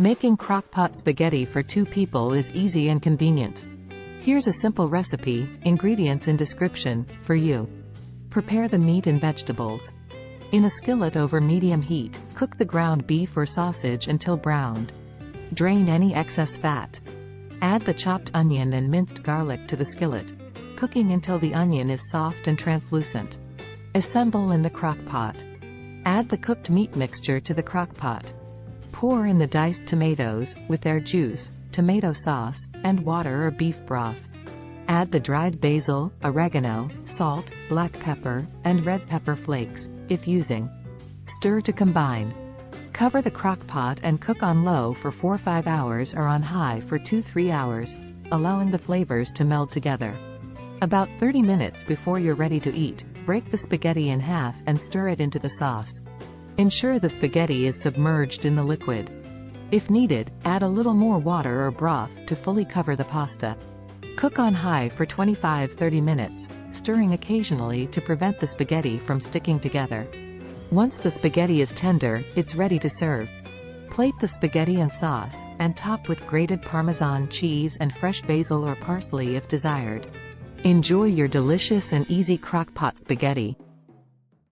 Making crockpot spaghetti for 2 people is easy and convenient. Here's a simple recipe, ingredients in description, for you. Prepare the meat and vegetables. In a skillet over medium heat, cook the ground beef or sausage until browned. Drain any excess fat. Add the chopped onion and minced garlic to the skillet, cooking until the onion is soft and translucent. Assemble in the crockpot. Add the cooked meat mixture to the crockpot. Pour in the diced tomatoes, with their juice, tomato sauce, and water or beef broth. Add the dried basil, oregano, salt, black pepper, and red pepper flakes, if using. Stir to combine. Cover the crockpot and cook on low for 4-5 hours or on high for 2-3 hours, allowing the flavors to meld together. About 30 minutes before you're ready to eat, break the spaghetti in half and stir it into the sauce. Ensure the spaghetti is submerged in the liquid. If needed, add a little more water or broth to fully cover the pasta. Cook on high for 25-30 minutes, stirring occasionally to prevent the spaghetti from sticking together. Once the spaghetti is tender, it's ready to serve. Plate the spaghetti and sauce, and top with grated Parmesan cheese and fresh basil or parsley if desired. Enjoy your delicious and easy crockpot spaghetti.